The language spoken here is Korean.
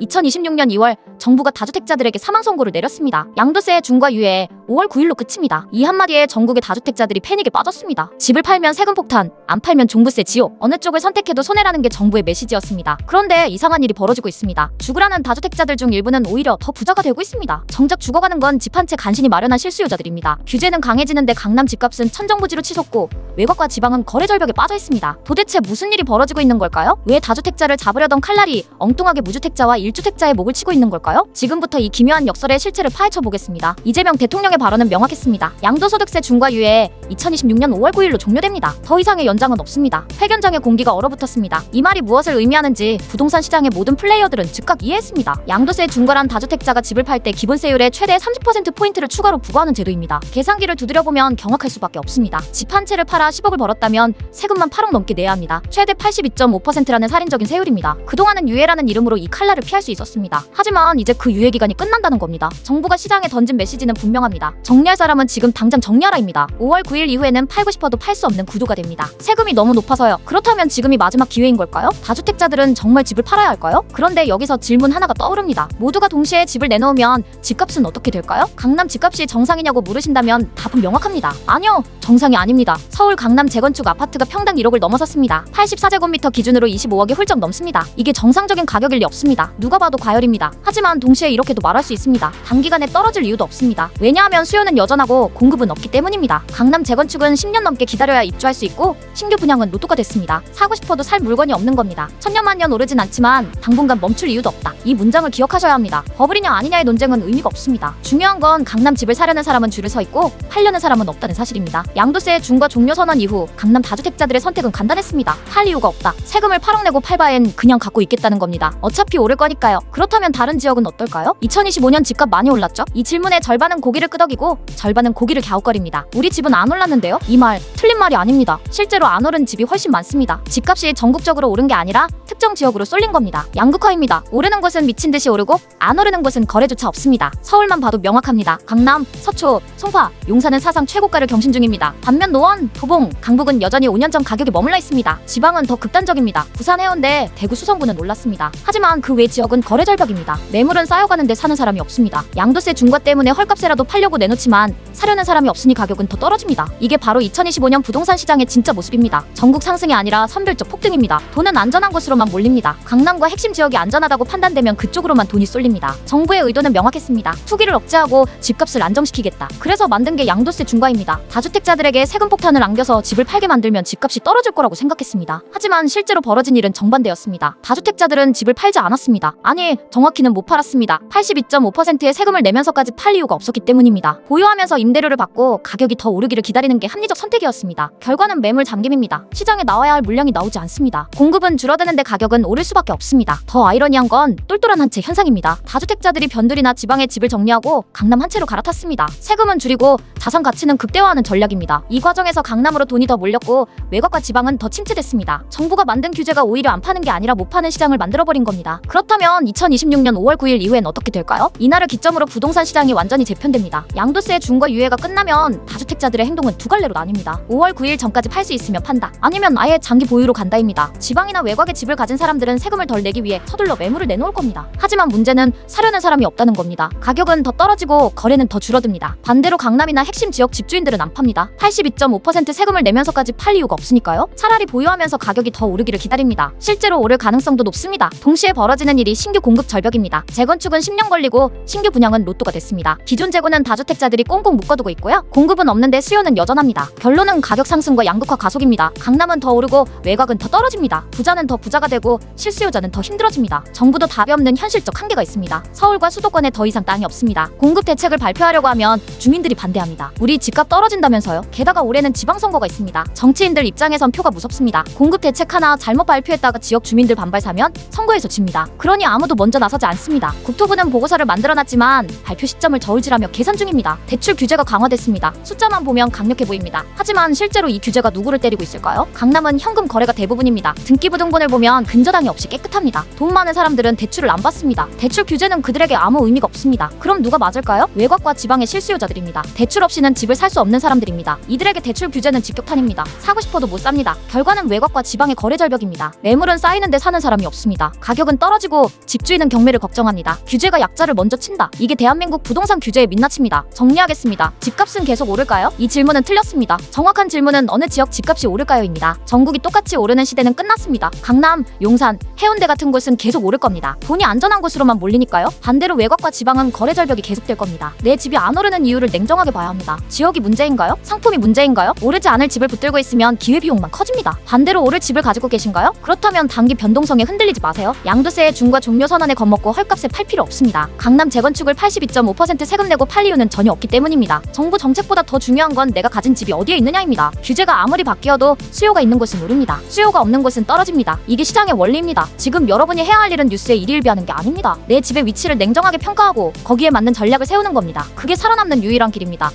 2026년 2월 정부가 다주택자들에게 사망 선고를 내렸습니다. 양도세의 중과 유예 5월 9일로 끝입니다. 이 한마디에 전국의 다주택자들이 패닉에 빠졌습니다. 집을 팔면 세금 폭탄, 안 팔면 종부세 지옥, 어느 쪽을 선택해도 손해라는 게 정부의 메시지였습니다. 그런데 이상한 일이 벌어지고 있습니다. 죽으라는 다주택자들 중 일부는 오히려 더 부자가 되고 있습니다. 정작 죽어가는 건 집 한 채 간신히 마련한 실수요자들입니다. 규제는 강해지는데 강남 집값은 천정부지로 치솟고 외곽과 지방은 거래 절벽에 빠져 있습니다. 도대체 무슨 일이 벌어지고 있는 걸까요? 왜 다주택자를 잡으려던 칼날이 엉뚱하게 무주택자와 일주택자의 목을 치고 있는 걸까요? 지금부터 이 기묘한 역설의 실체를 파헤쳐 보겠습니다. 이재명 대통령의 발언은 명확했습니다. 양도소득세 중과 유예 2026년 5월 9일로 종료됩니다. 더 이상의 연장은 없습니다. 회견장의 공기가 얼어붙었습니다. 이 말이 무엇을 의미하는지 부동산 시장의 모든 플레이어들은 즉각 이해했습니다. 양도세 중과란 다주택자가 집을 팔 때 기본세율에 최대 30%포인트를 추가로 부과하는 제도입니다. 계산기를 두드려보면 경악할 수밖에 없습니다. 집 한 채를 팔아 10억을 벌었다면 세금만 8억 넘게 내야 합니다. 최대 82.5%라는 살인적인 세율입니다. 그동안은 유예라는 이름으로 이 칼날을 피할 수 있었습니다. 하지만 이제 그 유예 기간이 끝난다는 겁니다. 정부가 시장에 던진 메시지는 분명합니다. 정리할 사람은 지금 당장 정리하라입니다. 5월 9일 이후에는 팔고 싶어도 팔 수 없는 구도가 됩니다. 세금이 너무 높아서요. 그렇다면 지금이 마지막 기회인 걸까요? 다주택자들은 정말 집을 팔아야 할까요? 그런데 여기서 질문 하나가 떠오릅니다. 모두가 동시에 집을 내놓으면 집값은 어떻게 될까요? 강남 집값이 정상이냐고 물으신다면 답은 명확합니다. 아니요, 정상이 아닙니다. 서울 강남 재건축 아파트가 평당 1억을 넘어섰습니다. 84제곱미터 기준으로 25억이 훌쩍 넘습니다. 이게 정상적인 가격일 리 없습니다. 누가 봐도 과열입니다. 하지만 동시에 이렇게도 말할 수 있습니다. 단기간에 떨어질 이유도 없습니다. 왜냐하면 수요는 여전하고 공급은 없기 때문입니다. 강남 재건축은 10년 넘게 기다려야 입주할 수 있고 신규 분양은 로또가 됐습니다. 사고 싶어도 살 물건이 없는 겁니다. 천년만년 오르진 않지만 당분간 멈출 이유도 없다. 이 문장을 기억하셔야 합니다. 버블이냐 아니냐의 논쟁은 의미가 없습니다. 중요한 건 강남 집을 사려는 사람은 줄을 서 있고 팔려는 사람은 없다는 사실입니다. 양도세의 중과 종료 선언 이후 강남 다주택자들의 선택은 간단했습니다. 팔 이유가 없다. 세금을 8억 내고 팔 바엔 그냥 갖고 있겠다는 겁니다. 어차피 오를 거니까요. 그렇다면 다른 지역은 어떨까요? 2025년 집값 많이 올랐죠? 이 질문에 절반은 고기를 끄덕이고 절반은 고기를 갸웃거립니다. 우리 집은 안 올랐는데요? 이 말 틀린 말이 아닙니다. 실제로 안 오른 집이 훨씬 많습니다. 집값이 전국적으로 오른 게 아니라 특정 지역으로 쏠린 겁니다. 양극화입니다. 오르는 곳은 미친 듯이 오르고 안 오르는 곳은 거래조차 없습니다. 서울만 봐도 명확합니다. 강남, 서초, 송파, 용산은 사상 최고가를 경신 중입니다. 반면 노원, 도봉, 강북은 여전히 5년 전 가격에 머물러 있습니다. 지방은 더 극단적입니다. 부산, 해운대, 대구, 수성구는 올랐습니다. 하지만 그 외 지역은 거래 절벽입니다. 매물은 쌓여가는데 사는 사람이 없습니다. 양도세 중과 때문에 헐값에라도 팔려고 내놓지만 사려는 사람이 없으니 가격은 더 떨어집니다. 이게 바로 2025년 부동산 시장의 진짜 모습입니다. 전국 상승이 아니라 선별적 폭등입니다. 돈은 안전한 곳으로만 몰립니다. 강남과 핵심 지역이 안전하다고 판단되면 그쪽으로만 돈이 쏠립니다. 정부의 의도는 명확했습니다. 투기를 억제하고 집값을 안정시키겠다. 그래서 만든 게 양도세 중과입니다. 다주택자들에게 세금 폭탄을 안겨서 집을 팔게 만들면 집값이 떨어질 거라고 생각했습니다. 하지만 실제로 벌어진 일은 정반대였습니다. 다주택자들은 집을 팔지 않았습니다. 아니, 정확히는 못 팔았습니다. 82.5%의 세금을 내면서까지 팔 이유가 없었기 때문입니다. 보유하면서 임대료를 받고 가격이 더 오르기를 기다리는 게 합리적 선택이었습니다. 결과는 매물 잠김입니다. 시장에 나와야 할 물량이 나오지 않습니다. 공급은 줄어드는데 가격은 오를 수밖에 없습니다. 더 아이러니한 건 똘똘한 한 채 현상입니다. 다주택자들이 변두리나 지방의 집을 정리하고 강남 한 채로 갈아탔습니다. 세금은 줄이고 자산 가치는 극대화하는 전략입니다. 이 과정에서 강남으로 돈이 더 몰렸고 외곽과 지방은 더 침체됐습니다. 정부가 만든 규제가 오히려 안 파는 게 아니라 못 파는 시장을 만들어버린 겁니다. 그렇다면 2026년 5월 9일 이후엔 어떻게 될까요? 이날을 기점으로 부동산 시장이 완전히 재편됩니다. 양도세의 중과 유예가 끝나면 다주택자들의 행동은 두 갈래로 나뉩니다. 5월 9일 전까지 팔 수 있으면 판다. 아니면 아예 장기 보유로 간다입니다. 지방이나 외곽에 집을 가진 사람들은 세금을 덜 내기 위해 서둘러 매물을 내놓을 겁니다. 하지만 문제는 사려는 사람이 없다는 겁니다. 가격은 더 떨어지고 거래는 더 줄어듭니다. 반대로 강남이나 핵심 지역 집주인들은 안 팝니다. 82.5% 세금을 내면서까지 팔 이유가 없으니까요. 차라리 보유하면서 가격이 더 오르기를 기다립니다. 실제로 오를 가능성도 높습니다. 동시에 벌어지는 일이 신규 공급 절벽입니다. 재건축은 10년 걸리고 신규 분양은 로또가 됐습니다. 기존 재고는 다주택자들이 꽁꽁 묶어두고 있고요. 공급은 없는데 수요는 여전합니다. 결론은 가격 상승과 양극화 가속입니다. 강남은 더 오르고 외곽은 더 떨어집니다. 부자는 더 부자가 되고 실수요자는 더 힘들어집니다. 정부도 답이 없는 현실적 한계가 있습니다. 서울과 수도권에 더 이상 땅이 없습니다. 공급 대책을 발표하려고 하면 주민들이 반대합니다. 우리 집값 떨어진다면서요? 게다가 올해는 지방선거가 있습니다. 정치인들 입장에선 표가 무섭습니다. 공급 대책 하나 잘못 발표했다가 지역 주민들 반발 사면 선거에서 집니다. 그러니 아무도 먼저 나서지 않습니다. 국토부는 보고서를 만들어놨지만 발표 시점을 저울질하며 계산 중입니다. 대출 규제가 강화됐습니다. 숫자만 보면 강력해 보입니다. 하지만 실제로 이 규제가 누구를 때리고 있을까요? 강남은 현금 거래가 대부분입니다. 등기부등본을 보면 근저당이 없이 깨끗합니다. 돈 많은 사람들은 대출을 안 받습니다. 대출 규제는 그들에게 아무 의미가 없습니다. 그럼 누가 맞을까요? 외곽과 지방의 실수요자들입니다. 대출 없이는 집을 살 수 없는 사람들입니다. 이들에게 대출 규제는 직격탄입니다. 사고 싶어도 못 삽니다. 결과는 외곽과 지방의 거래 절벽입니다. 매물은 쌓이는데 사는 사람이 없습니다. 가격은 떨어지고 집주인은 경매를 걱정합니다. 규제가 약자를 먼저 친다. 이게 대한민국 부동산 규제의 민낯입니다. 정리하겠습니다. 집값은 계속 오를까요? 이 질문은 틀렸습니다. 정확한 질문은 어느 지역 집값이 오를까요?입니다. 전국이 똑같이 오르는 시대는 끝났습니다. 강남, 용산, 해운대 같은 곳은 계속 오를 겁니다. 돈이 안전한 곳으로만 몰리니까요. 반대로 외곽과 지방은 거래 절벽이 계속될 겁니다. 내 집이 안 오르는 이유를 냉정하게 봐야 합니다. 지역이 문제인가요? 상품이 문제인가요? 오르지 않을 집을 붙들고 있으면 기회비용만 커집니다. 반대로 오를 집을 가지고 계신가요? 그렇다면 단기 변동성에 흔들리지 마세요. 양도세의 중과 종료 선언에 겁먹고 헐값에 팔 필요 없습니다. 강남 재건축을 82.5% 세금 내고 팔 이유는 전혀 없기 때문입니다. 정부 정책보다 더 중요한 건 내가 가진 집이 어디에 있느냐입니다. 규제가 아무리 바뀌어도 수요가 있는 곳은 오릅니다. 수요가 없는 곳은 떨어집니다. 이게 시장의 원리입니다. 지금 여러분이 해야 할 일은 뉴스에 일희일비하는 게 아닙니다. 내 집의 위치를 냉정하게 평가하고 거기에 맞는 전략을 세우는 겁니다. 그게 살아남는 유일한 길입니다.